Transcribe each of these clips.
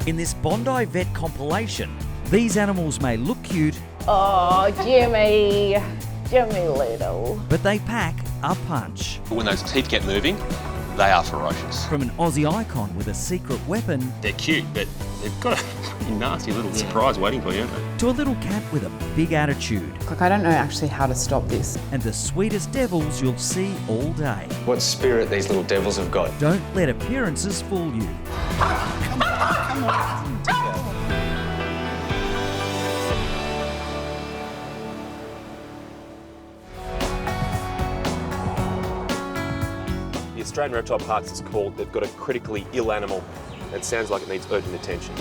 In this Bondi Vet compilation, these animals may look cute, Oh, Jimmy little. but they pack a punch. When those teeth get moving, they are ferocious. From an Aussie icon with a secret weapon They're cute, but they've got a pretty nasty little surprise waiting for you, haven't they? to a little cat with a big attitude, Look, I don't know actually how to stop this. and the sweetest devils you'll see all day. What spirit these little devils have got. Don't let appearances fool you. The Australian Reptile Parks is called, they've got a critically ill animal. It sounds like it needs urgent attention.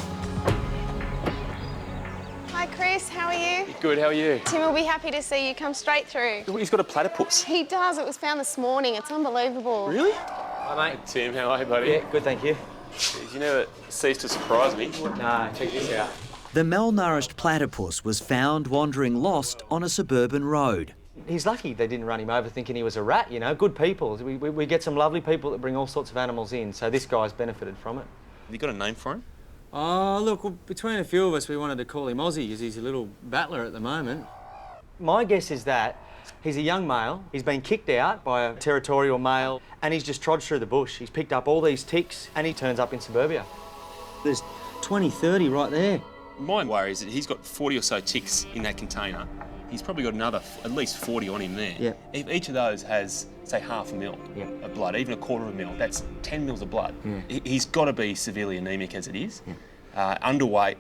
Hi Chris, how are you? Good, how are you? Tim will be happy to see you. Come straight through. He's got a platypus. He does. It was found this morning. It's unbelievable. Really? Hi, mate. Tim, how are you, buddy? Yeah, good, thank you. You never cease to surprise me. Nah, check this out. The malnourished platypus was found wandering lost on a suburban road. He's lucky they didn't run him over thinking he was a rat, you know. Good people. We get some lovely people that bring all sorts of animals in, so this guy's benefited from it. Have you got a name for him? Oh, look, well, between a few of us, we wanted to call him Aussie because he's a little battler at the moment. My guess is that he's a young male, he's been kicked out by a territorial male, and he's just trudged through the bush. He's picked up all these ticks, and he turns up in suburbia. There's 20, 30 right there. My worry is that he's got 40 or so ticks in that container. He's probably got another at least 40 on him there. Yeah. If each of those has, say, half a mil of blood, even a quarter of a mil, that's 10 mils of blood. Yeah. He's got to be severely anaemic as it is. Underweight,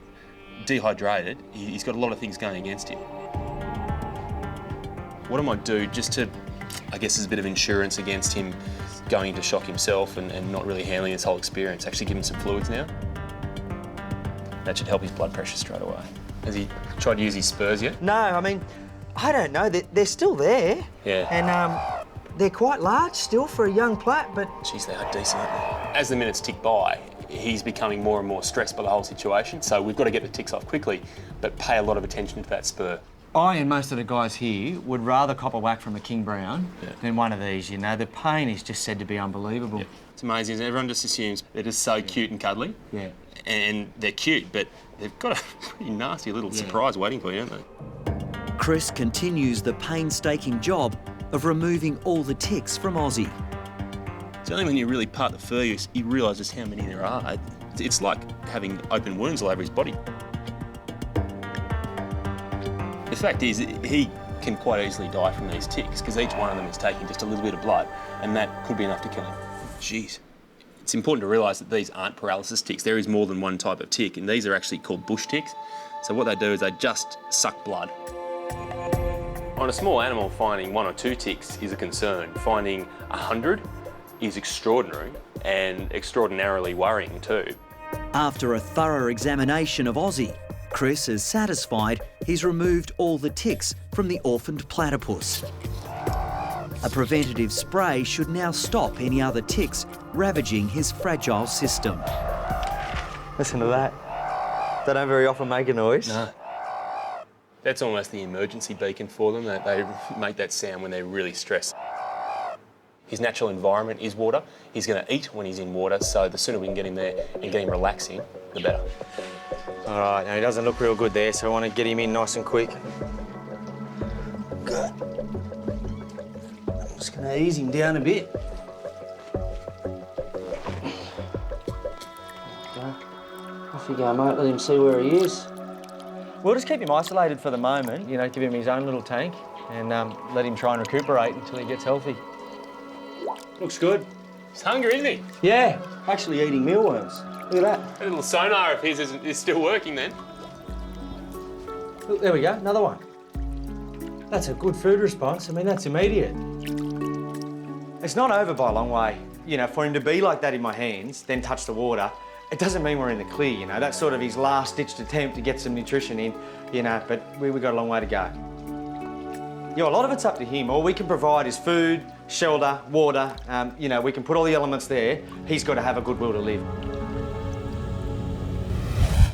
dehydrated, he's got a lot of things going against him. What I might do, just to, I guess, as a bit of insurance against him going into shock himself and not really handling this whole experience, actually give him some fluids now. That should help his blood pressure straight away. Has he tried to use his spurs yet? No, I mean, I don't know. They're still there. Yeah. And they're quite large still for a young plat, but... Jeez, they are decent, aren't they? As the minutes tick by, he's becoming more and more stressed by the whole situation, so we've got to get the ticks off quickly, but pay a lot of attention to that spur. I and most of the guys here would rather cop a whack from a King Brown than one of these, you know. The pain is just said to be unbelievable. It's amazing, isn't it? Everyone just assumes they're just so cute and cuddly. Yeah. And they're cute, but they've got a pretty nasty little surprise waiting for you, don't they? Chris continues the painstaking job of removing all the ticks from Aussie. It's only when you really part the fur, you realise just how many there are. It's like having open wounds all over his body. The fact is, he can quite easily die from these ticks because each one of them is taking just a little bit of blood, and that could be enough to kill him. Jeez. It's important to realise that these aren't paralysis ticks. There is more than one type of tick, and these are actually called bush ticks. So what they do is they just suck blood. On a small animal, finding 1 or 2 ticks is a concern. Finding 100 is extraordinary and extraordinarily worrying too. After a thorough examination of Aussie, Chris is satisfied he's removed all the ticks from the orphaned platypus. A preventative spray should now stop any other ticks ravaging his fragile system. Listen to that. They don't very often make a noise. No. That's almost the emergency beacon for them. They make that sound when they're really stressed. His natural environment is water. He's going to eat when he's in water, so the sooner we can get him there and get him relaxing, the better. All right, now he doesn't look real good there, so I want to get him in nice and quick. Good. I'm just going to ease him down a bit. Off you go, mate. Let him see where he is. We'll just keep him isolated for the moment, you know, give him his own little tank and let him try and recuperate until he gets healthy. Looks good. He's hungry, isn't he? Yeah, actually eating mealworms. Look at that. That little sonar of his is still working then. Look, there we go, another one. That's a good food response. I mean, that's immediate. It's not over by a long way. You know, for him to be like that in my hands, then touch the water, it doesn't mean we're in the clear, you know. That's sort of his last-ditched attempt to get some nutrition in, you know, but we've got a long way to go. You know, a lot of it's up to him. All we can provide is food, shelter, water. You know, we can put all the elements there. He's got to have a good will to live.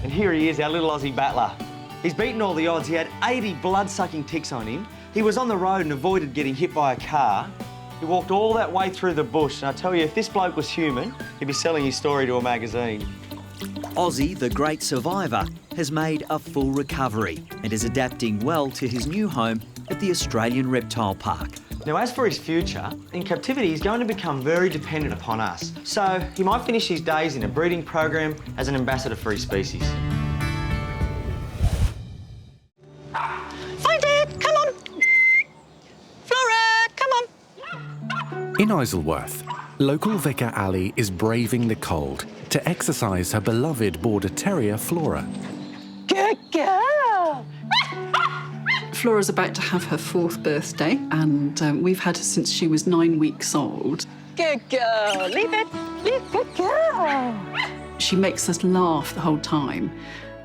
And here he is, our little Aussie battler. He's beaten all the odds. He had 80 blood-sucking ticks on him. He was on the road and avoided getting hit by a car. He walked all that way through the bush, and I tell you, if this bloke was human, he'd be selling his story to a magazine. Ozzy, the great survivor, has made a full recovery and is adapting well to his new home at the Australian Reptile Park. Now, as for his future, in captivity, he's going to become very dependent upon us. So he might finish his days in a breeding program as an ambassador for his species. Find it! Come on! Flora, come on! In Isleworth, local vicar Ali is braving the cold to exercise her beloved Border Terrier Flora. Good girl! Flora's about to have her 4th birthday, and we've had her since she was 9 weeks old. Good girl! Leave it! Good girl! She makes us laugh the whole time,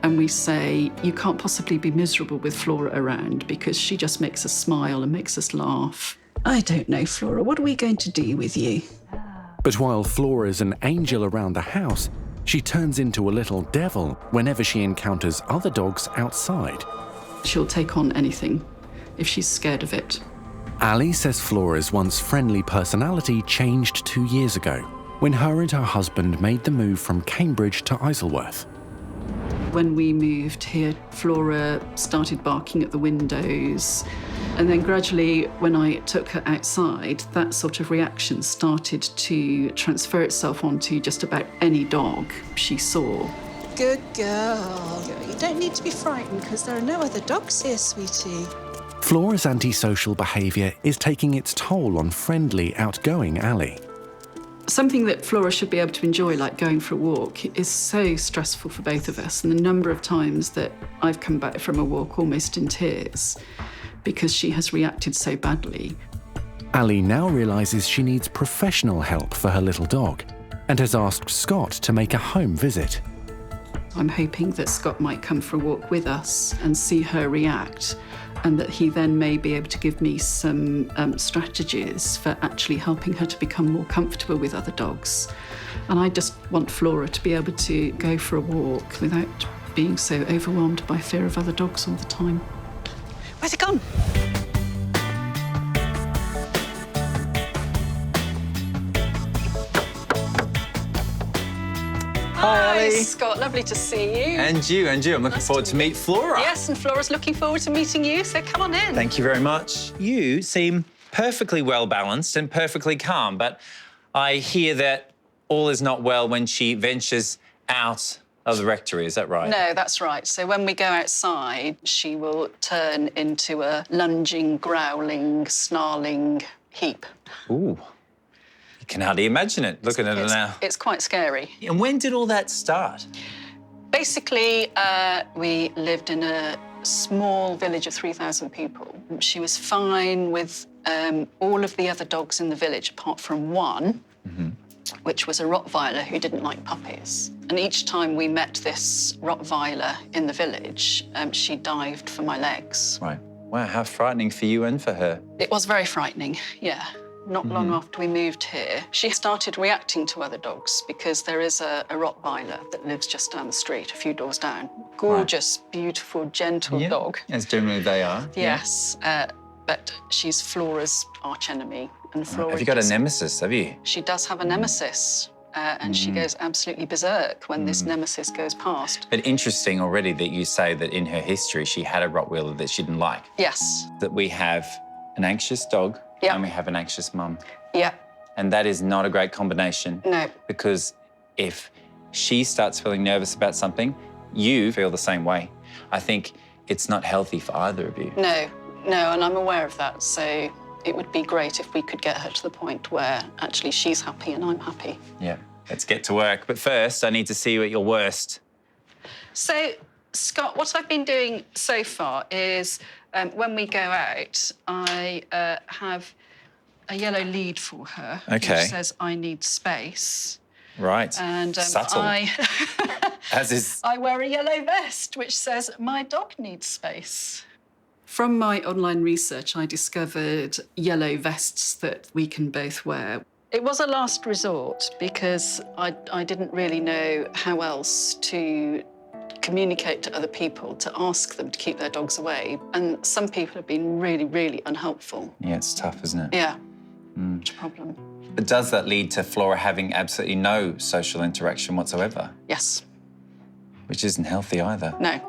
and we say, you can't possibly be miserable with Flora around because she just makes us smile and makes us laugh. I don't know, Flora, what are we going to do with you? But while Flora's an angel around the house, she turns into a little devil whenever she encounters other dogs outside. She'll take on anything if she's scared of it. Ali says Flora's once friendly personality changed 2 years ago when her and her husband made the move from Cambridge to Isleworth. When we moved here, Flora started barking at the windows. And then gradually, when I took her outside, that sort of reaction started to transfer itself onto just about any dog she saw. Good girl. You don't need to be frightened because there are no other dogs here, sweetie. Flora's antisocial behaviour is taking its toll on friendly, outgoing Ali. Something that Flora should be able to enjoy, like going for a walk, is so stressful for both of us. And the number of times that I've come back from a walk almost in tears because she has reacted so badly. Ali now realises she needs professional help for her little dog and has asked Scott to make a home visit. I'm hoping that Scott might come for a walk with us and see her react, and that he then may be able to give me some strategies for actually helping her to become more comfortable with other dogs. And I just want Flora to be able to go for a walk without being so overwhelmed by fear of other dogs all the time. Where's it gone? Hi, Ali. Scott, lovely to see you. And you. I'm looking forward to meet Flora. Yes, and Flora's looking forward to meeting you, so come on in. Thank you very much. You seem perfectly well balanced and perfectly calm, but I hear that all is not well when she ventures out of the rectory, is that right? No, that's right. So when we go outside, she will turn into a lunging, growling, snarling heap. Ooh. You can hardly imagine it, looking at it now. It's quite scary. And when did all that start? Basically, we lived in a small village of 3,000 people. She was fine with all of the other dogs in the village, apart from one, which was a Rottweiler who didn't like puppies. And each time we met this Rottweiler in the village, she dived for my legs. Right. Wow, how frightening for you and for her. It was very frightening, yeah. Not long after we moved here, she started reacting to other dogs because there is a Rottweiler that lives just down the street, a few doors down. Gorgeous, beautiful, gentle dog. As generally they are. Yes, but she's Flora's archenemy. And Flora Have you got a nemesis, have you? She does have a nemesis, and she goes absolutely berserk when this nemesis goes past. But interesting already that you say that in her history she had a Rottweiler that she didn't like. Yes. That we have an anxious dog and we have an anxious mum. Yeah. And that is not a great combination. No. Because if she starts feeling nervous about something, you feel the same way. I think it's not healthy for either of you. No, and I'm aware of that, so it would be great if we could get her to the point where actually she's happy and I'm happy. Yeah, let's get to work. But first, I need to see you at your worst. So, Scott, what I've been doing so far is when we go out, I have a yellow lead for her, which says, I need space. Right, and subtle. As is... I wear a yellow vest, which says, my dog needs space. From my online research, I discovered yellow vests that we can both wear. It was a last resort because I didn't really know how else to communicate to other people, to ask them to keep their dogs away. And some people have been really, really unhelpful. Yeah, it's tough, isn't it? Yeah, it's a problem. But does that lead to Flora having absolutely no social interaction whatsoever? Yes. which isn't healthy either. No.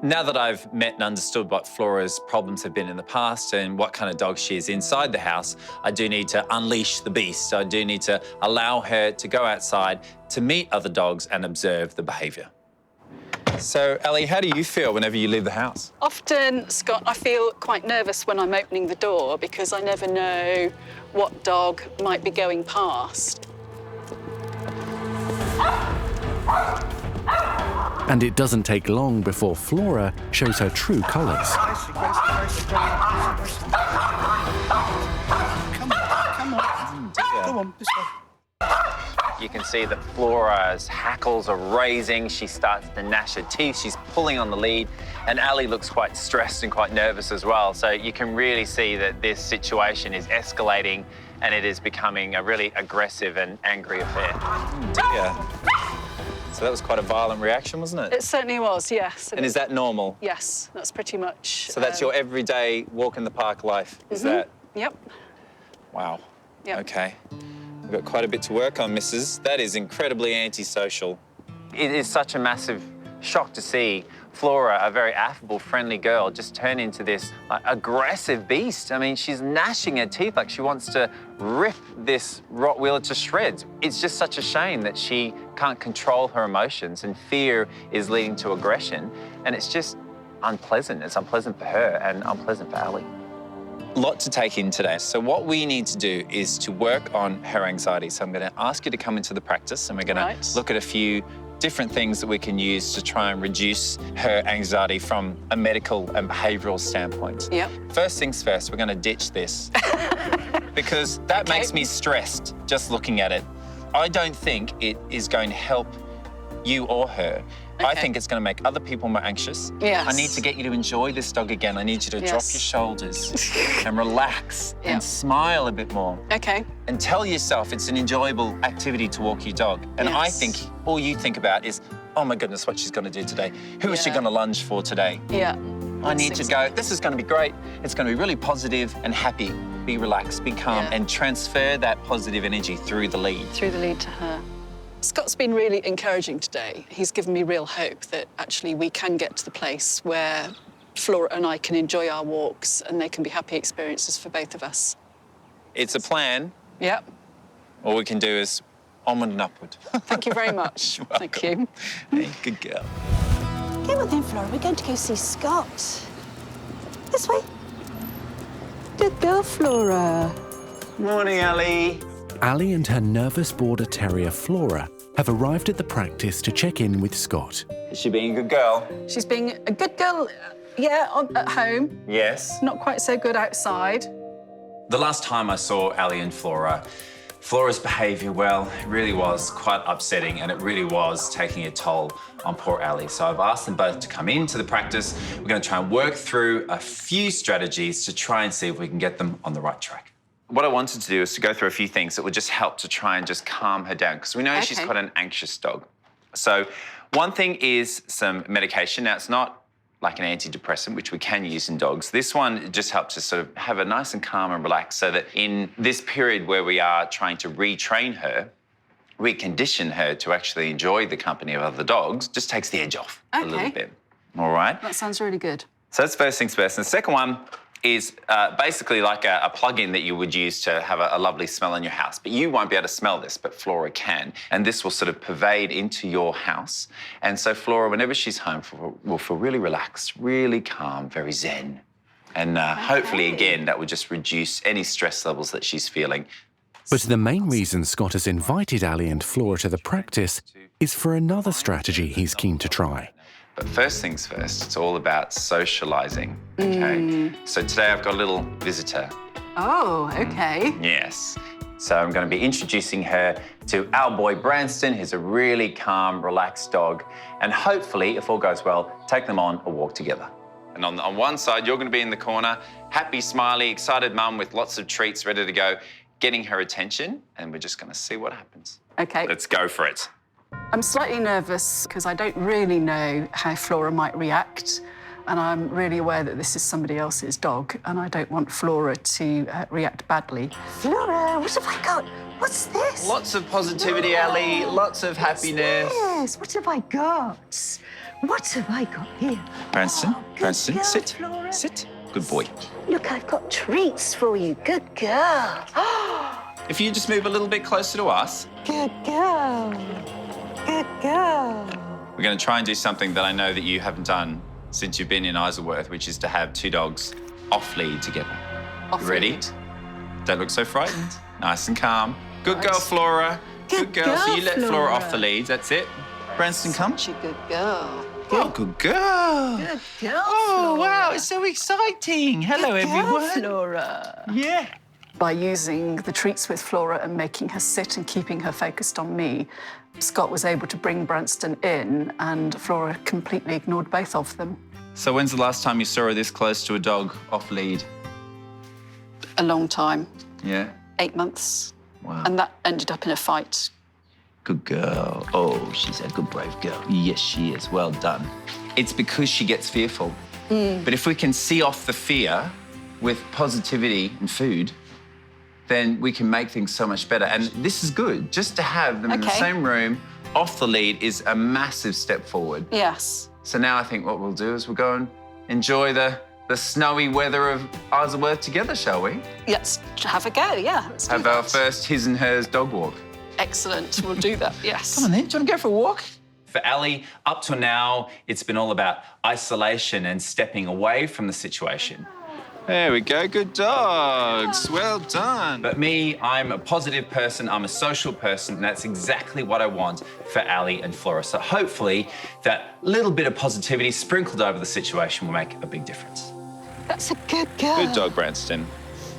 Now that I've met and understood what Flora's problems have been in the past and what kind of dog she is inside the house, I do need to unleash the beast. I do need to allow her to go outside to meet other dogs and observe the behaviour. So, Ali, how do you feel whenever you leave the house? Often, Scott, I feel quite nervous when I'm opening the door because I never know what dog might be going past. And it doesn't take long before Flora shows her true colours. Come on. Go on, this way. You can see that Flora's hackles are raising. She starts to gnash her teeth. She's pulling on the lead. And Ali looks quite stressed and quite nervous as well. So you can really see that this situation is escalating and it is becoming a really aggressive and angry affair. Dear. So that was quite a violent reaction, wasn't it? It certainly was, yes. And is that normal? Yes, that's pretty much... So that's your everyday walk in the park life, is that? Yep. Wow. Yep. Okay. We've got quite a bit to work on, Mrs. That is incredibly antisocial. It is such a massive shock to see Flora, a very affable, friendly girl, just turn into this aggressive beast. I mean, she's gnashing her teeth like she wants to rip this Rottweiler to shreds. It's just such a shame that she can't control her emotions and fear is leading to aggression. And it's just unpleasant. It's unpleasant for her and unpleasant for Ali. Lot to take in today. So what we need to do is to work on her anxiety. So I'm going to ask you to come into the practice and we're going to look at a few different things that we can use to try and reduce her anxiety from a medical and behavioural standpoint. Yep. First things first, we're going to ditch this because that makes me stressed just looking at it. I don't think it is going to help you or her. I think it's going to make other people more anxious. Yes. I need to get you to enjoy this dog again. I need you to drop your shoulders and relax and smile a bit more. Okay. And tell yourself it's an enjoyable activity to walk your dog. And I think all you think about is, oh my goodness, what she's going to do today. Who is she going to lunge for today? Yeah. I need to go, this is going to be great. It's going to be really positive and happy. Be relaxed, be calm, and transfer that positive energy through the lead. Through the lead to her. Scott's been really encouraging today. He's given me real hope that actually we can get to the place where Flora and I can enjoy our walks and they can be happy experiences for both of us. It's a plan. Yep. All we can do is onward and upward. Thank you very much. Thank you. Hey, good girl. Come on then, Flora. We're going to go see Scott. This way. Good girl, Flora. Morning, Ali. Ali and her nervous border terrier Flora have arrived at the practice to check in with Scott. Is she being a good girl? She's being a good girl, at home. Yes. Not quite so good outside. The last time I saw Ali and Flora, Flora's behaviour, well, it really was quite upsetting and it really was taking a toll on poor Ali. So I've asked them both to come into the practice. We're going to try and work through a few strategies to try and see if we can get them on the right track. What I wanted to do is to go through a few things that would just help to try and just calm her down, because we know she's quite an anxious dog. So one thing is some medication. Now, it's not like an antidepressant, which we can use in dogs. This one just helps us sort of have her nice and calm and relaxed so that in this period where we are trying to retrain her, recondition her to actually enjoy the company of other dogs, just takes the edge off a little bit. All right? That sounds really good. So that's first things first. And the second one is basically like a plug-in that you would use to have a lovely smell in your house. But you won't be able to smell this, but Flora can. And this will sort of pervade into your house. And so Flora, whenever she's home, will feel really relaxed, really calm, very zen. And hopefully, again, that will just reduce any stress levels that she's feeling. But the main reason Scott has invited Ali and Flora to the practice is for another strategy he's keen to try. But first things first, it's all about socialising, okay? So today I've got a little visitor. Oh, okay. Yes. So I'm going to be introducing her to our boy Branston, who's a really calm, relaxed dog. And hopefully, if all goes well, take them on a walk together. And on one side, you're going to be in the corner, happy, smiley, excited mum with lots of treats ready to go, getting her attention, and we're just going to see what happens. Okay. Let's go for it. I'm slightly nervous because I don't really know how Flora might react. And I'm really aware that this is somebody else's dog, and I don't want Flora to react badly. Flora, what have I got? What's this? Lots of positivity, Ali. Lots of happiness. Yes, what have I got? What have I got here? Branston, Oh, good Branston, girl, sit. Flora. Sit. Good boy. Look, I've got treats for you. Good girl. If you just move a little bit closer to us, Good girl. Good girl. we're going to try and do something that I know that you haven't done since you've been in Isleworth, which is to have two dogs off lead together. Off You ready? lead. Don't look so frightened. Nice and calm. Good girl, Nice. Flora. Good girl. So girl, you let Flora Flora. off the lead. That's it. Branston, come. Such a good girl. Oh, good girl. Good girl, Oh, Flora. wow. It's so exciting. Hello, Good girl, everyone. Flora. Yeah. By using the treats with Flora and making her sit and keeping her focused on me, Scott was able to bring Branston in, and Flora completely ignored both of them. So when's the last time you saw her this close to a dog off lead? A long time, Yeah. 8 months. Wow. And that ended up in a fight. Good girl. Oh, she's a good, brave girl. Yes, she is. Well done. It's because she gets fearful. But if we can see off the fear with positivity and food, then we can make things so much better. And this is good. Just to have them in the Okay. same room, off the lead, is a massive step forward. Yes. So now I think what we'll do is we'll go and enjoy the snowy weather of Isleworth together, shall we? Let's have a go, yeah. Let's do Have our that. first his and hers dog walk. Excellent, we'll do that, yes. Come on then, do you want to go for a walk? For Ali, up till now, it's been all about isolation and stepping away from the situation. There we go, good dogs, well done. But me, I'm a positive person, I'm a social person, and that's exactly what I want for Ali and Flora. So hopefully that little bit of positivity sprinkled over the situation will make a big difference. That's a good girl. Good dog, Branston.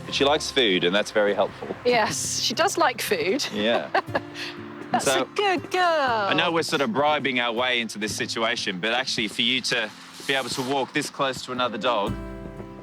But she likes food, and that's very helpful. Yes, she does like food. Yeah. That's a good girl. I know we're sort of bribing our way into this situation, but actually for you to be able to walk this close to another dog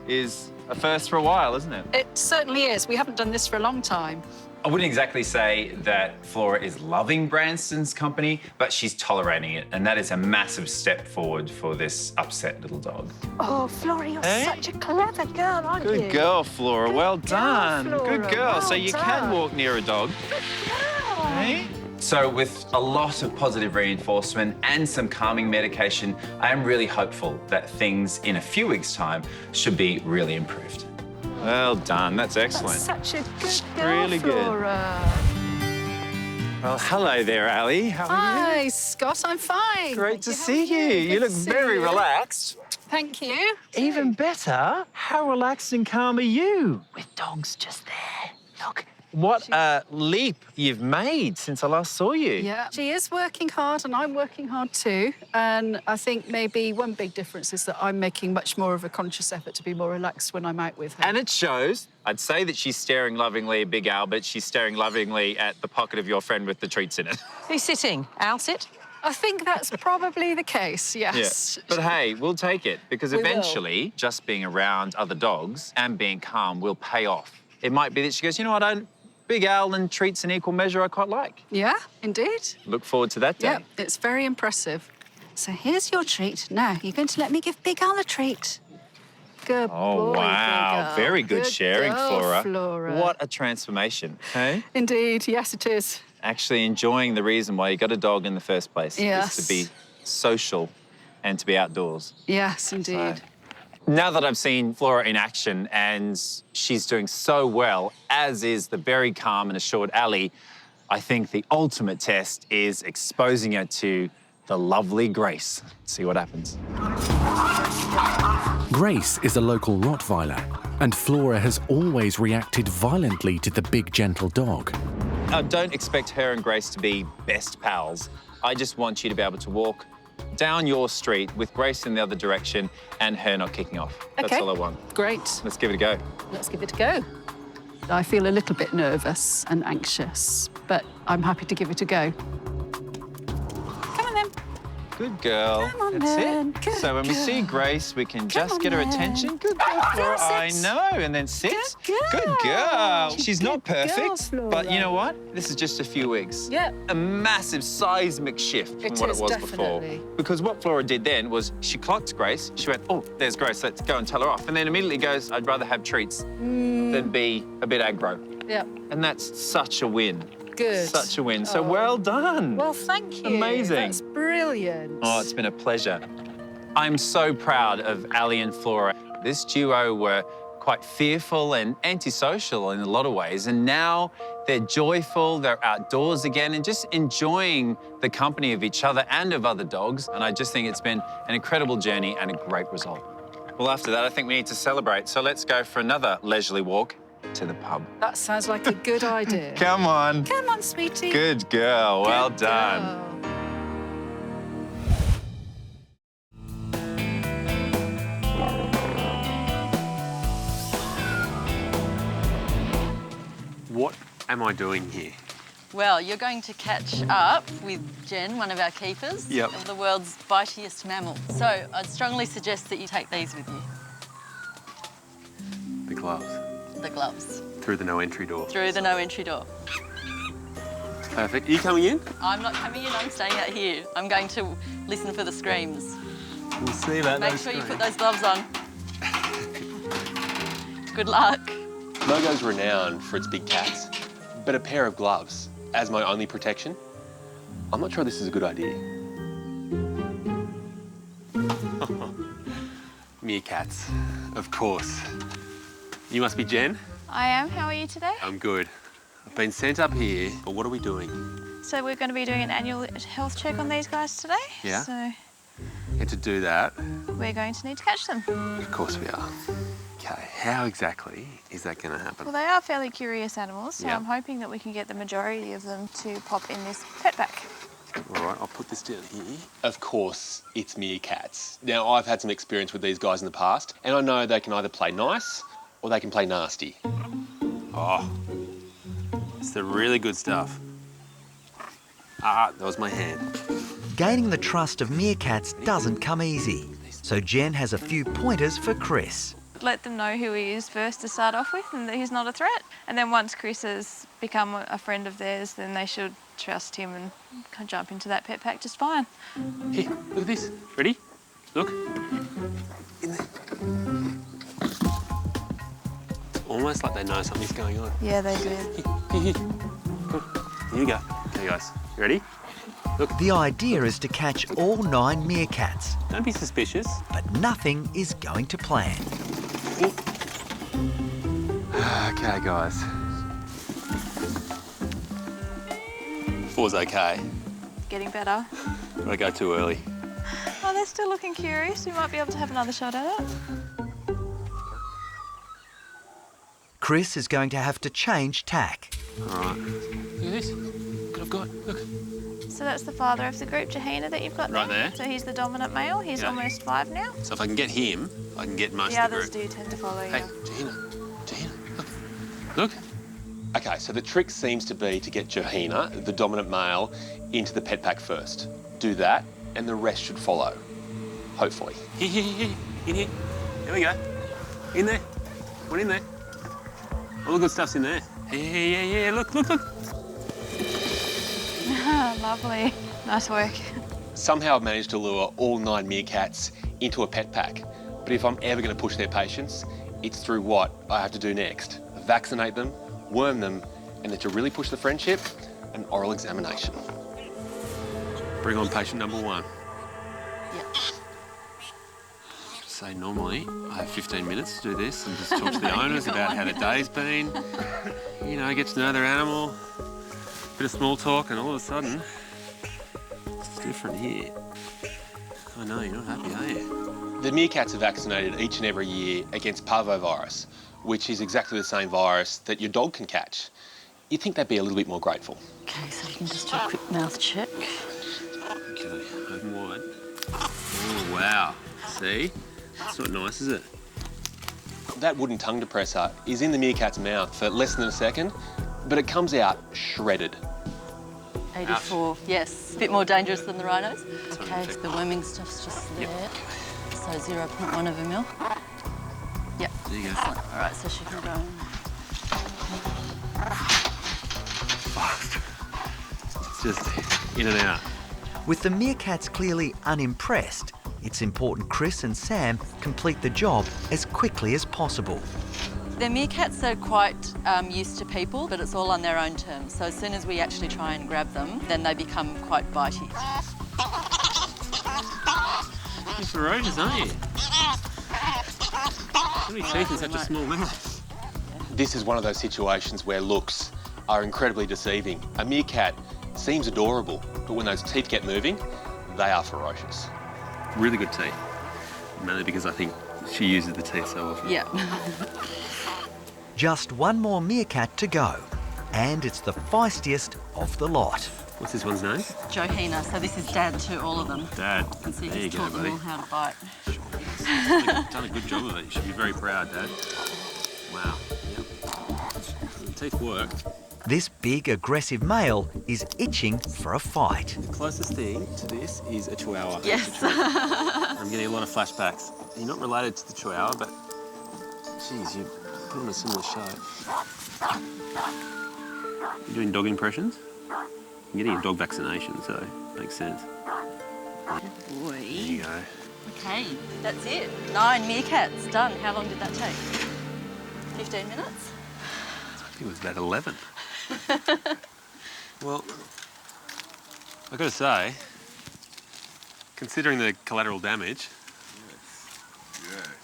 is a first for a while, isn't it? It certainly is. We haven't done this for a long time. I wouldn't exactly say that Flora is loving Branston's company, but she's tolerating it, and that is a massive step forward for this upset little dog. Oh, Flora, you're such a clever girl, aren't you? Good girl, Flora. Well done. Flora. Good girl. Well So you done. can walk near a dog. Hey? So with a lot of positive reinforcement and some calming medication, I am really hopeful that things in a few weeks' time should be really improved. Well done. That's excellent. That's such a good girl, really good. Flora. Well, hello there, Ali. How are Hi, Scott, I'm fine. Great Thank to you. see How are you. You Good look to see very you. relaxed. Thank you. Even better, how relaxed and calm are you? With dogs just there. Look. What a leap you've made since I last saw you. Yeah, she is working hard and I'm working hard too. And I think maybe one big difference is that I'm making much more of a conscious effort to be more relaxed when I'm out with her. And it shows. I'd say that she's staring lovingly at Big Al, but she's staring lovingly at the pocket of your friend with the treats in it. Who's sitting? Al sit? I think that's probably the case, yes. Yeah. But hey, we'll take it, because We will. eventually just being around other dogs and being calm will pay off. It might be that she goes, you know what, Big Al and treats in equal measure I quite like. Yeah, indeed. Look forward to that day. Yeah, it's very impressive. So here's your treat. Now, you're going to let me give Big Al a treat. Good Oh, boy, wow. Big Al. Very good sharing, girl, Flora. What a transformation, hey? Indeed, yes, it is. Actually enjoying the reason why you got a dog in the first place. Yes. Is to be social and to be outdoors. Yes, indeed. So, now that I've seen Flora in action and she's doing so well, as is the very calm and assured Ali, I think the ultimate test is exposing her to the lovely Grace. See what happens. Grace is a local Rottweiler, and Flora has always reacted violently to the big, gentle dog. I don't expect her and Grace to be best pals. I just want you to be able to walk down your street with Grace in the other direction and her not kicking off. That's Okay. all I want. Great. Let's give it a go. Let's give it a go. I feel a little bit nervous and anxious, but I'm happy to give it a go. Come on then. Good girl. Come on, That's then. it. Good So when we see girl. Grace, we can just on, get her then. attention. Good girl, Flora. Go, I sit. know. And then sit. Good girl. Good girl. She's not Good girl, perfect, but you know what? This is just a few weeks. Yep. A massive seismic shift from It what is, it was definitely. before. Because what Flora did then was she clocked Grace. She went, oh, there's Grace. Let's go and tell her off. And then immediately goes, I'd rather have treats than be a bit aggro. Yep. And that's such a win. Good. Such a win. So Oh. well done. Well, thank you. Amazing. That's brilliant. Oh, it's been a pleasure. I'm so proud of Ali and Flora. This duo were quite fearful and antisocial in a lot of ways, and now they're joyful, they're outdoors again, and just enjoying the company of each other and of other dogs. And I just think it's been an incredible journey and a great result. Well, after that, I think we need to celebrate. So let's go for another leisurely walk to the pub. That sounds like a good idea. Come on. Come on, sweetie. Good girl. Well Good done. girl. What am I doing here? Well, you're going to catch up with Jen, one of our keepers, Yep. of the world's bitiest mammal. So I'd strongly suggest that you take these with you, The gloves. the gloves, Through the no entry door. through the no entry door. Perfect. Are you coming in? I'm not coming in, I'm staying out here. I'm going to listen for the screams. We'll see about Make those sure you put screens. those gloves on. Good luck. Mogo's renowned for its big cats, but a pair of gloves as my only protection, I'm not sure this is a good idea. Meerkats, of course. You must be Jen? I am. How are you today? I'm good. I've been sent up here, but what are we doing? So we're going to be doing an annual health check on these guys today. Yeah. So And to do that, we're going to need to catch them. of course we are. Okay, how exactly is that going to happen? Well, they are fairly curious animals, so Yeah. I'm hoping that we can get the majority of them to pop in this pet pack. All right, I'll put this down here. Of course, it's meerkats. Now, I've had some experience with these guys in the past, and I know they can either play nice or they can play nasty. Oh, it's the really good stuff. Ah, that was my hand. Gaining the trust of meerkats doesn't come easy, so Jen has a few pointers for Chris. Let them know who he is first to start off with and that he's not a threat. And then once Chris has become a friend of theirs, then they should trust him and can jump into that pet pack just fine. Here, look at this. Ready? Look. In there. It's almost like they know something's going on. Yeah, they do. Here. Cool. Here we go. Okay, guys. You ready? Look. The idea is to catch all 9 meerkats, Don't be suspicious. but nothing is going to plan. Okay, guys. 4's okay, Getting better. but I go too early. Oh, they're still looking curious. We might be able to have another shot at it. Chris is going to have to change tack. All right. Look at this. Look what I've got. Look. So that's the father of the group, Jahina, that you've got Right there. So he's the dominant male. He's Yeah. almost 5 now. So if I can get him, I can get most The of the others group. do tend to follow you. Hey, Jahina, look. Look. Okay, so the trick seems to be to get Jahina, the dominant male, into the pet pack first. Do that, and the rest should follow. Hopefully. Here. In here. There we go. In there. One in there. All the good stuff's in there. Yeah. Look. Lovely. Nice work. Somehow I've managed to lure all 9 meerkats into a pet pack. But if I'm ever going to push their patience, it's through what I have to do next. Vaccinate them, worm them, and then to really push the friendship, an oral examination. Bring on patient number 1. Yep. So normally I have 15 minutes to do this and just talk to the owners about how the day's been. You know, get to know their animal, bit of small talk, and all of a sudden, it's different here. I know, you're not happy, are you? The meerkats are vaccinated each and every year against parvovirus, which is exactly the same virus that your dog can catch. You'd think they'd be a little bit more grateful. Okay, so you can just do a quick mouth check. Okay, open wide. Oh, wow. See? That's not nice, is it? That wooden tongue depressor is in the meerkat's mouth for less than a second, but it comes out shredded. 84. Yes, a bit more dangerous than the rhinos. Okay, the worming stuff's just there. So 0.1 of a mil. Yep. There you go. All right, so she can go. It's just in and out. With the meerkats clearly unimpressed, it's important Chris and Sam complete the job as quickly as possible. The meerkats are quite used to people, but it's all on their own terms. So as soon as we actually try and grab them, then they become quite bitey. You're ferocious, aren't you? How many teeth in such a small mouth? This is one of those situations where looks are incredibly deceiving. A meerkat seems adorable, but when those teeth get moving, they are ferocious. Really good teeth. Mainly because I think she uses the teeth so often. Yeah. Just one more meerkat to go, and it's the feistiest of the lot. What's this one's name? Johina, so this is Dad to all of them. Dad. You can see There you he's go, taught them buddy. all how to bite. You've done a good job of it. You should be very proud, Dad. Wow. Yep. The teeth work. This big, aggressive male is itching for a fight. The closest thing to this is a chihuahua. Yes. I'm getting a lot of flashbacks. You're not related to the chihuahua, but geez, you put on a similar show. You're doing dog impressions? I'm getting a dog vaccination, so it makes sense. Good boy. There you go. Okay, that's it. 9 meerkats done. How long did that take? 15 minutes? I think it was about 11. Well, I've got to say, considering the collateral damage,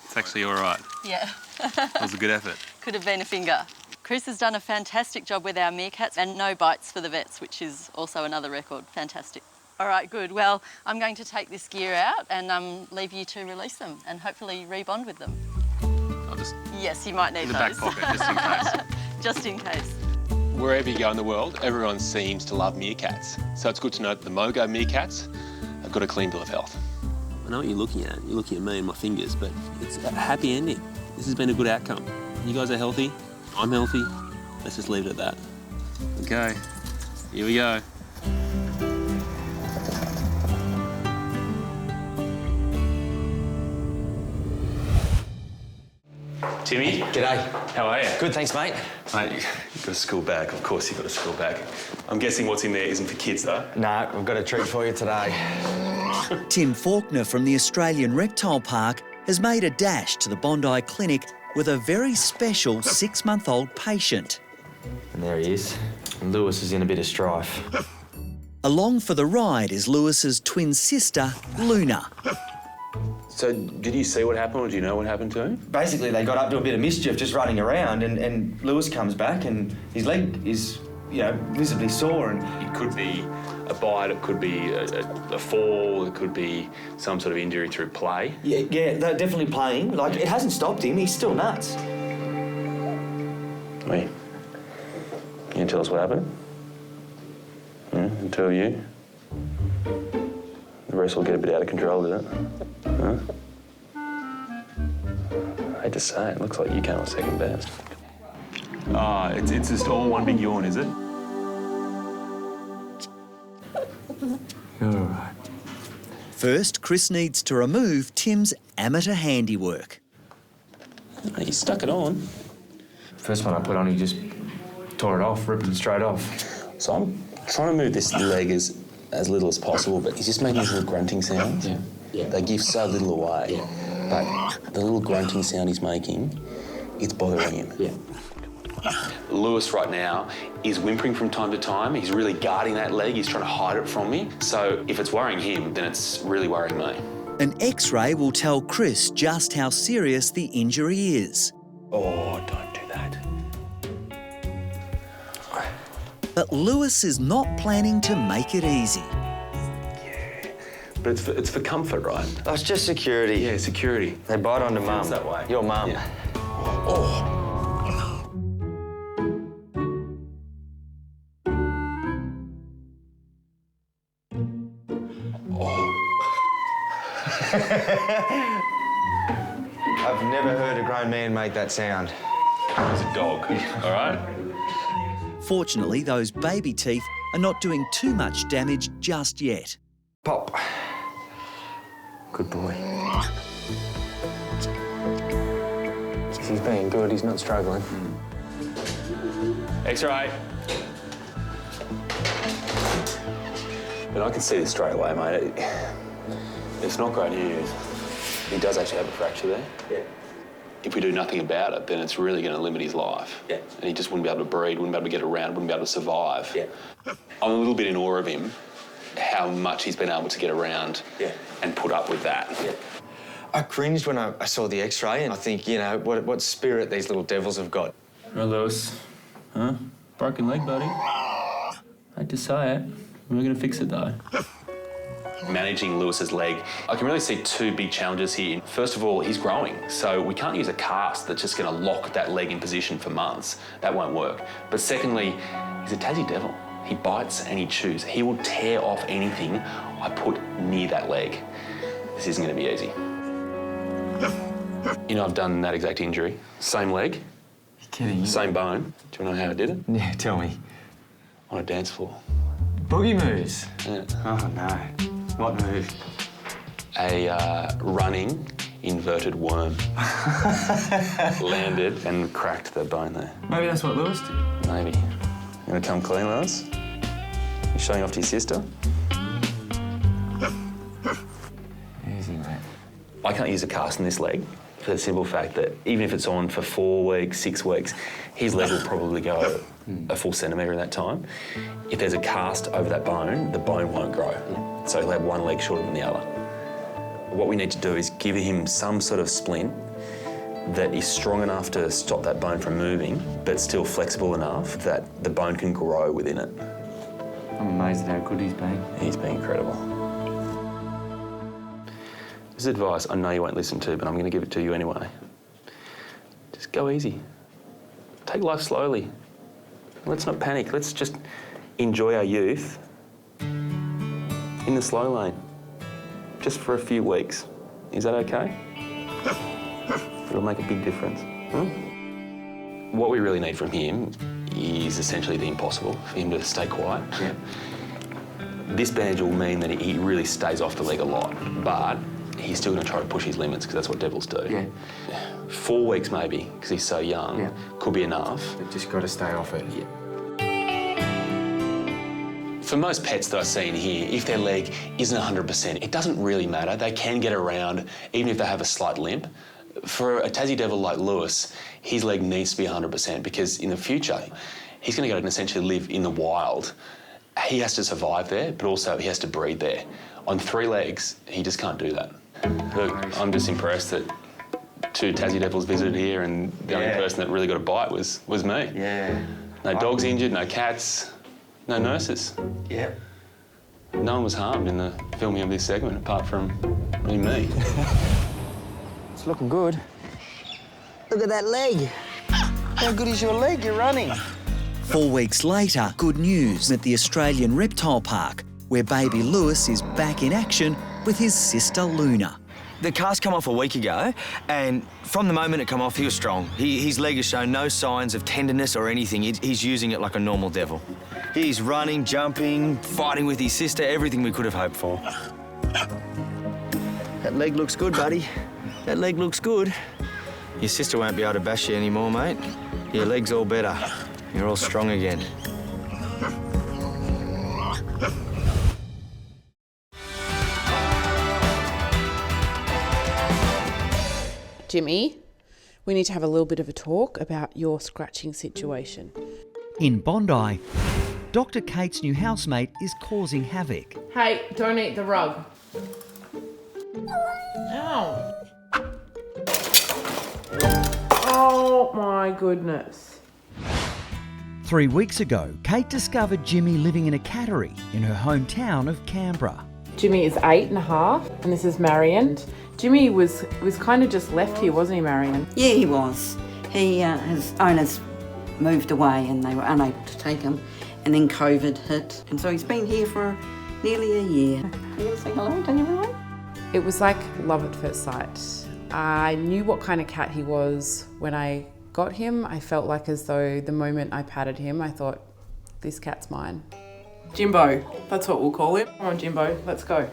it's actually all right. Yeah. That was a good effort. Could have been a finger. Chris has done a fantastic job with our meerkats and no bites for the vets, which is also another record. Fantastic. All right, good. Well, I'm going to take this gear out and leave you to release them and hopefully rebond with them. I'll just Yes, you might need in the those. back pocket, just in case. Just in case. Wherever you go in the world, everyone seems to love meerkats. So it's good to know that the Mogo meerkats have got a clean bill of health. I know what you're looking at. You're looking at me and my fingers, but it's a happy ending. This has been a good outcome. You guys are healthy. I'm healthy. Let's just leave it at that. Okay, here we go. Timmy. G'day. How are you? Good, thanks, mate. Mate, you've got a school bag. Of course you've got a school bag. I'm guessing what's in there isn't for kids, though? No, we've got a treat for you today. Tim Faulkner from the Australian Reptile Park has made a dash to the Bondi Clinic with a very special 6-month-old patient. And there he is. And Lewis is in a bit of strife. Along for the ride is Lewis's twin sister, Luna. So, did you see what happened, or do you know what happened to him? Basically, they got up to a bit of mischief just running around, and Lewis comes back and his leg is, you know, visibly sore. And It could be a bite, it could be a fall, it could be some sort of injury through play. yeah, they're definitely playing. Like, it hasn't stopped him. He's still nuts. Wait, can you tell us what happened? The two of you? The rest will get a bit out of control, did it? Huh? I hate to say it, looks like you came on second best. Ah, it's just all one big yawn, is it? All right. First, Chris needs to remove Tim's amateur handiwork. You stuck it on. First one I put on, he just tore it off, ripped it straight off. So I'm trying to move this leg as little as possible, but he's just making these little grunting sounds. Yeah. They give so little away, but the little grunting sound he's making, it's bothering him. Yeah. Lewis right now is whimpering from time to time. He's really guarding that leg. He's trying to hide it from me. So if it's worrying him, then it's really worrying me. An X-ray will tell Chris just how serious the injury is. Oh, don't do that. But Lewis is not planning to make it easy. But it's for comfort, right? Oh, it's just security. Yeah, security. They bite onto mum. Feels that way. Your mum. Yeah. Oh. I've never heard a grown man make that sound. It's a dog, all right? Fortunately, those baby teeth are not doing too much damage just yet. Pop. Good boy. He's being good, he's not struggling. X-ray. But I can see this straight away, mate. It's not great news. He does actually have a fracture there. Yeah. If we do nothing about it, then it's really going to limit his life. Yeah. And he just wouldn't be able to breed, wouldn't be able to get around, wouldn't be able to survive. Yeah. I'm a little bit in awe of him, how much he's been able to get around and put up with that. Yeah. I cringed when I saw the X-ray, and I think, you know, what spirit these little devils have got. Well, Lewis, huh? Broken leg, buddy. Hate to say it. We're going to fix it, though. Managing Lewis's leg, I can really see two big challenges here. First of all, he's growing, so we can't use a cast that's just going to lock that leg in position for months. That won't work. But secondly, he's a Tassie Devil. He bites and he chews. He will tear off anything I put near that leg. This isn't going to be easy. You know, I've done that exact injury. Same leg. You're kidding. Same bone. Do you want to know how I did it? Yeah, tell me. On a dance floor. Boogie moves? Yeah. Oh, no. What move? A running inverted worm. Landed and cracked the bone there. Maybe that's what Lewis did. Maybe. You want to come clean, Lewis? You showing off to your sister? Easy, mate. I can't use a cast in this leg for the simple fact that even if it's on for 4 weeks, 6 weeks, his leg will probably go a full centimetre in that time. If there's a cast over that bone, the bone won't grow. So he'll have one leg shorter than the other. What we need to do is give him some sort of splint that is strong enough to stop that bone from moving, but still flexible enough that the bone can grow within it. I'm amazed at how good he's been. He's been incredible. This is advice I know you won't listen to, but I'm going to give it to you anyway. Just go easy. Take life slowly. Let's not panic. Let's just enjoy our youth in the slow lane, just for a few weeks. Is that okay? It'll make a big difference. What we really need from him is essentially the impossible, for him to stay quiet. Yeah. This bandage will mean that he really stays off the leg a lot, but he's still going to try to push his limits because that's what devils do. Yeah. 4 weeks maybe, because he's so young, could be enough. They've just got to stay off it. Yeah. For most pets that I've seen here, if their leg isn't 100%, it doesn't really matter. They can get around even if they have a slight limp. For a Tassie Devil like Lewis, his leg needs to be 100% because in the future, he's going to go and essentially live in the wild. He has to survive there, but also he has to breed there. On 3 legs, he just can't do that. Look, I'm just impressed that 2 Tassie Devils visited here and the only person that really got a bite was me. Yeah. No dogs injured, no cats, no nurses. Yeah. No one was harmed in the filming of this segment apart from me. It's looking good. Look at that leg. How good is your leg? You're running. 4 weeks later, good news at the Australian Reptile Park, where baby Lewis is back in action with his sister Luna. The cast come off a week ago, and from the moment it come off, he was strong. His leg has shown no signs of tenderness or anything. He's using it like a normal devil. He's running, jumping, fighting with his sister, everything we could have hoped for. That leg looks good, buddy. That leg looks good. Your sister won't be able to bash you anymore, mate. Your leg's all better. You're all strong again. Jimmy, we need to have a little bit of a talk about your scratching situation. In Bondi, Dr. Kate's new housemate is causing havoc. Hey, don't eat the rug. Ow. Oh my goodness. 3 weeks ago, Kate discovered Jimmy living in a cattery in her hometown of Canberra. Jimmy is 8.5 and this is Marion. Jimmy was kind of just left here, wasn't he, Marion? Yeah, he was. His owners moved away and they were unable to take him, and then COVID hit, and so he's been here for nearly a year. You want to say hello, Daniel? It was like love at first sight. I knew what kind of cat he was when I got him. I felt like as though the moment I patted him, I thought, this cat's mine. Jimbo, that's what we'll call him. Come on, Jimbo, let's go.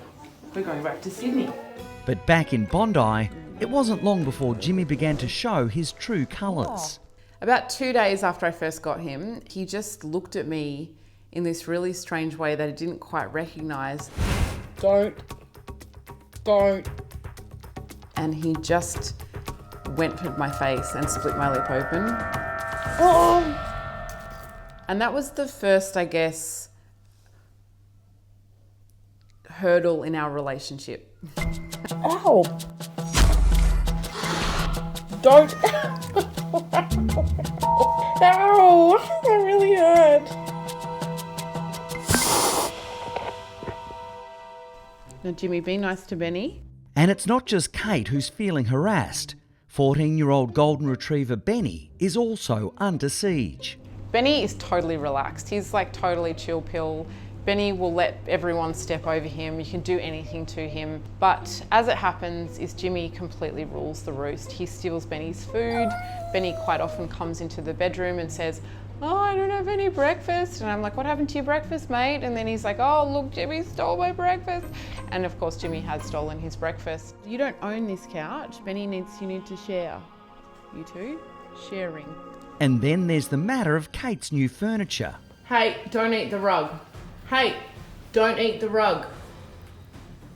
We're going back to Sydney. But back in Bondi, it wasn't long before Jimmy began to show his true colours. About 2 days after I first got him, he just looked at me in this really strange way that I didn't quite recognise. Don't. And he just went at my face and split my lip open. Oh! And that was the first, I guess, hurdle in our relationship. Ow! Don't! Ow! That really hurt. Now, Jimmy, be nice to Benny. And it's not just Kate who's feeling harassed. 14-year-old golden retriever Benny is also under siege. Benny is totally relaxed. He's like totally chill pill. Benny will let everyone step over him. You can do anything to him. But as it happens is Jimmy completely rules the roost. He steals Benny's food. Benny quite often comes into the bedroom and says, "Oh, I don't have any breakfast." And I'm like, "What happened to your breakfast, mate?" And then he's like, "Oh, look, Jimmy stole my breakfast." And of course, Jimmy has stolen his breakfast. You don't own this couch. Benny you need to share. You two, sharing. And then there's the matter of Kate's new furniture. Hey, don't eat the rug. Hey, don't eat the rug.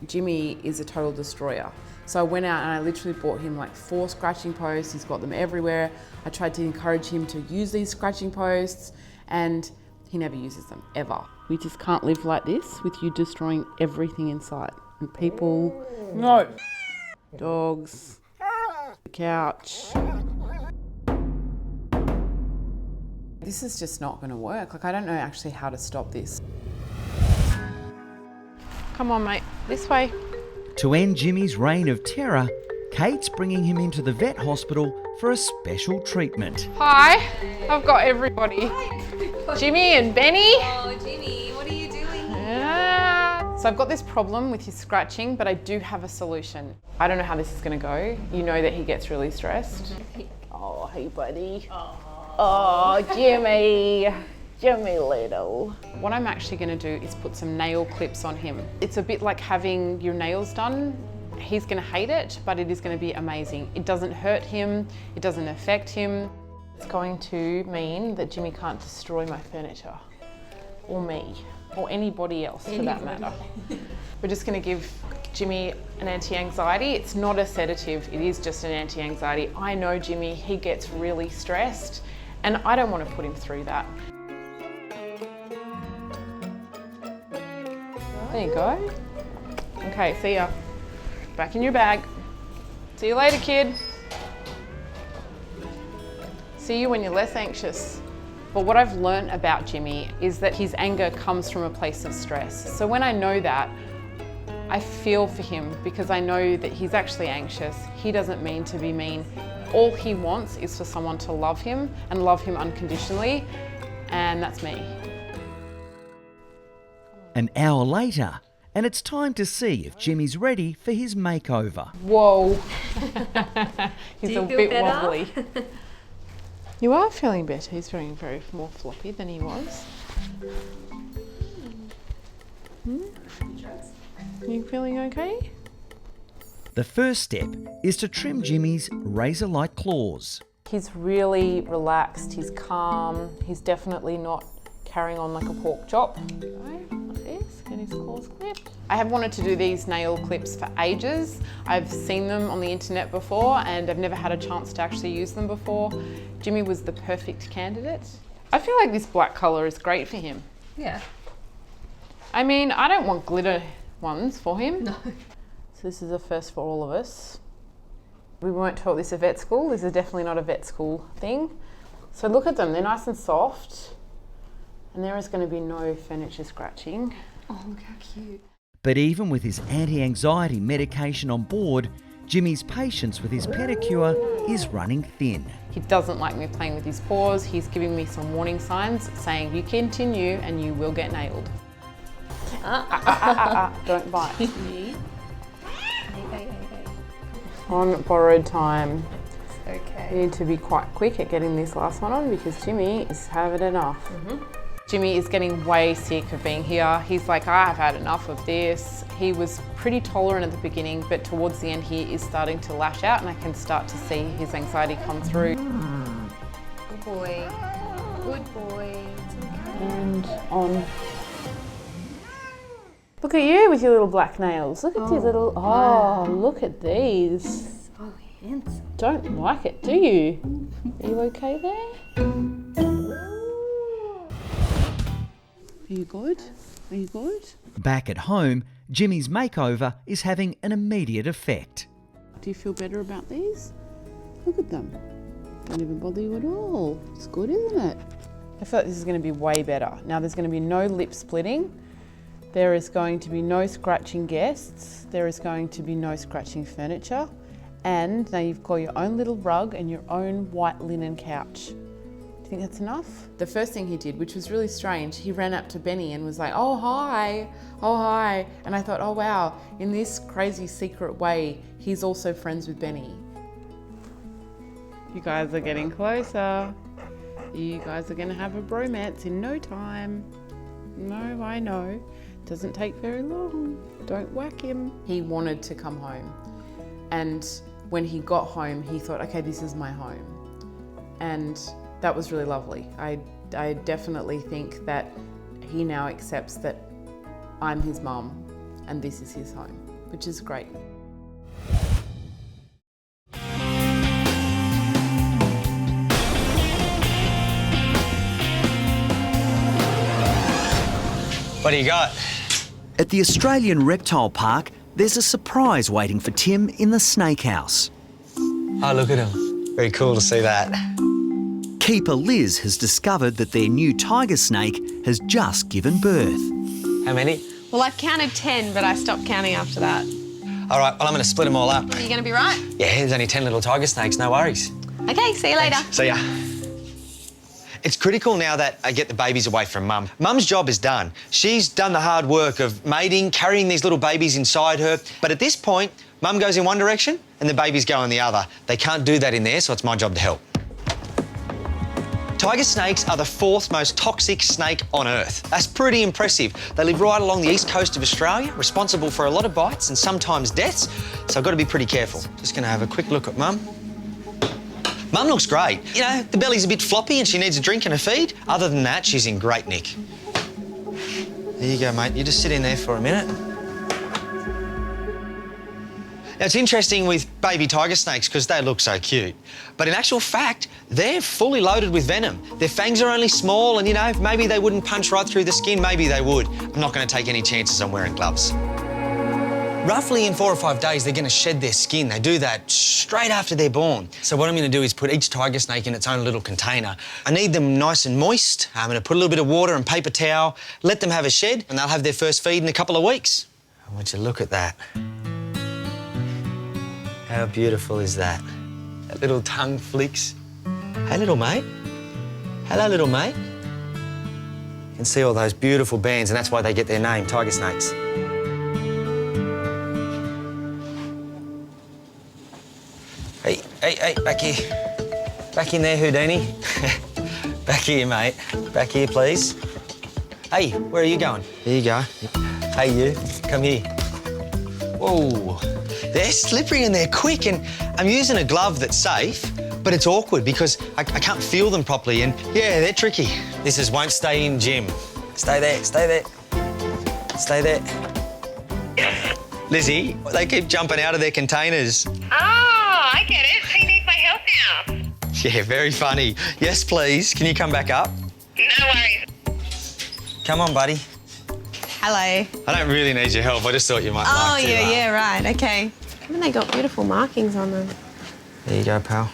Jimmy is a total destroyer. So I went out and I literally bought him like 4 scratching posts. He's got them everywhere. I tried to encourage him to use these scratching posts and he never uses them, ever. We just can't live like this with you destroying everything in sight. And people, no. Dogs, the couch. This is just not going to work. Like, I don't know actually how to stop this. Come on, mate, this way. To end Jimmy's reign of terror, Kate's bringing him into the vet hospital for a special treatment. Hi, I've got everybody. Jimmy and Benny. Oh, Jimmy, what are you doing here? So I've got this problem with his scratching, but I do have a solution. I don't know how this is going to go. You know that he gets really stressed. Oh, hey, buddy. Oh, Jimmy. Jimmy little. What I'm actually going to do is put some nail clips on him. It's a bit like having your nails done. He's going to hate it, but it is going to be amazing. It doesn't hurt him. It doesn't affect him. It's going to mean that Jimmy can't destroy my furniture, or me, or anybody else for that matter. We're just going to give Jimmy an anti-anxiety. It's not a sedative, it is just an anti-anxiety. I know Jimmy, he gets really stressed, and I don't want to put him through that. There you go. Okay, see ya. Back in your bag. See you later, kid. See you when you're less anxious. But what I've learned about Jimmy is that his anger comes from a place of stress. So when I know that, I feel for him because I know that he's actually anxious. He doesn't mean to be mean. All he wants is for someone to love him and love him unconditionally, and that's me. An hour later, and it's time to see if Jimmy's ready for his makeover. Whoa. He's Do you a feel bit better? wobbly. You are feeling better. He's feeling very more floppy than he was. You feeling okay? The first step is to trim Jimmy's razor-like claws. He's really relaxed, he's calm, he's definitely not carrying on like a pork chop. Like this, get his claws clipped. I have wanted to do these nail clips for ages. I've seen them on the internet before and I've never had a chance to actually use them before. Jimmy was the perfect candidate. I feel like this black colour is great for him. Yeah. I mean, I don't want glitter ones for him. No. So this is a first for all of us. We weren't taught this at vet school. This is definitely not a vet school thing. So look at them, they're nice and soft. And there is going to be no furniture scratching. Oh, look how cute. But even with his anti-anxiety medication on board, Jimmy's patience with his pedicure is running thin. He doesn't like me playing with his paws. He's giving me some warning signs saying, you continue and you will get nailed. Don't bite. On borrowed time. Okay. You need to be quite quick at getting this last one on because Jimmy is having enough. Jimmy is getting way sick of being here. He's like, I've had enough of this. He was pretty tolerant at the beginning, but towards the end he is starting to lash out and I can start to see his anxiety come through. Good boy. Good boy. And on. Look at you with your little black nails. Look at your little, look at these. Oh, handsome. Don't like it, do you? Are you okay there? Are you good? Are you good? Back at home, Jimmy's makeover is having an immediate effect. Do you feel better about these? Look at them. Don't even bother you at all. It's good, isn't it? I feel like this is going to be way better. Now there's going to be no lip splitting. There is going to be no scratching guests. There is going to be no scratching furniture. And now you've got your own little rug and your own white linen couch. Do you think that's enough? The first thing he did, which was really strange, he ran up to Benny and was like, oh hi, oh hi. And I thought, oh wow, in this crazy secret way, he's also friends with Benny. You guys are getting closer. You guys are gonna have a bromance in no time. No, I know. Doesn't take very long. Don't whack him. He wanted to come home. And when he got home, he thought, okay, this is my home. And that was really lovely. I definitely think that he now accepts that I'm his mum and this is his home, which is great. What do you got? At the Australian Reptile Park, there's a surprise waiting for Tim in the snake house. Oh, look at him. Very cool to see that. Keeper Liz has discovered that their new tiger snake has just given birth. How many? Well, I've counted 10, but I stopped counting after that. All right, well, I'm going to split them all up. Are you going to be right? Yeah, there's only 10 little tiger snakes, no worries. Okay, see you later. See ya. It's critical now that I get the babies away from Mum. Mum's job is done. She's done the hard work of mating, carrying these little babies inside her. But at this point, Mum goes in one direction and the babies go in the other. They can't do that in there, so it's my job to help. Tiger snakes are the 4th most toxic snake on Earth. That's pretty impressive. They live right along the east coast of Australia, responsible for a lot of bites and sometimes deaths, so I've got to be pretty careful. Just going to have a quick look at Mum. Mum looks great. You know, the belly's a bit floppy and she needs a drink and a feed. Other than that, she's in great nick. There you go, mate. You just sit in there for a minute. Now, it's interesting with baby tiger snakes because they look so cute. But in actual fact, they're fully loaded with venom. Their fangs are only small and, you know, maybe they wouldn't punch right through the skin, maybe they would. I'm not going to take any chances on wearing gloves. Roughly in 4 or 5 days, they're going to shed their skin. They do that straight after they're born. So what I'm going to do is put each tiger snake in its own little container. I need them nice and moist. I'm going to put a little bit of water and paper towel, let them have a shed, and they'll have their first feed in a couple of weeks. I want you to look at that. How beautiful is that? That little tongue flicks. Hey, little mate. Hello, little mate. You can see all those beautiful bands, and that's why they get their name, tiger snakes. Hey, back here. Back in there, Houdini. Back here, mate. Back here, please. Hey, where are you going? Here you go. Hey, you, come here. Whoa. They're slippery and they're quick, and I'm using a glove that's safe, but it's awkward because I can't feel them properly, and yeah, they're tricky. This is won't stay in, Jim. Stay there, stay there. Stay there. Lizzie, they keep jumping out of their containers. Oh, I get it. So you need my help now. Yeah, very funny. Yes, please. Can you come back up? No worries. Come on, buddy. Hello. I don't really need your help. I just thought you might like to. Yeah, right, okay. Haven't they got beautiful markings on them? There you go, pal.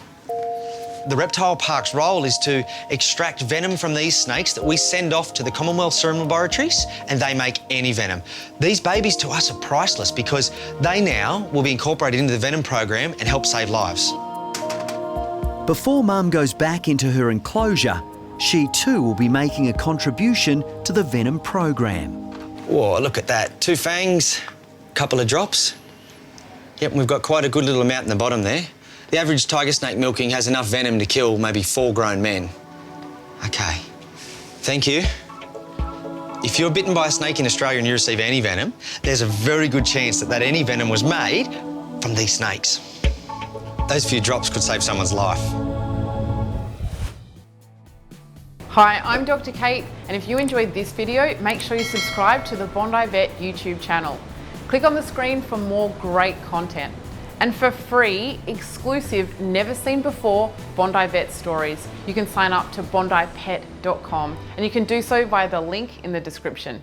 The reptile park's role is to extract venom from these snakes that we send off to the Commonwealth Serum Laboratories, and they make any venom. These babies to us are priceless because they now will be incorporated into the venom program and help save lives. Before Mum goes back into her enclosure, she too will be making a contribution to the venom program. Whoa, look at that. 2 fangs, a couple of drops. Yep, we've got quite a good little amount in the bottom there. The average tiger snake milking has enough venom to kill maybe 4 grown men. Okay. Thank you. If you're bitten by a snake in Australia and you receive anti-venom, there's a very good chance that that anti-venom was made from these snakes. Those few drops could save someone's life. Hi, I'm Dr. Kate, and if you enjoyed this video, make sure you subscribe to the Bondi Vet YouTube channel. Click on the screen for more great content. And for free, exclusive, never seen before Bondi Vet stories, you can sign up to bondipet.com, and you can do so via the link in the description.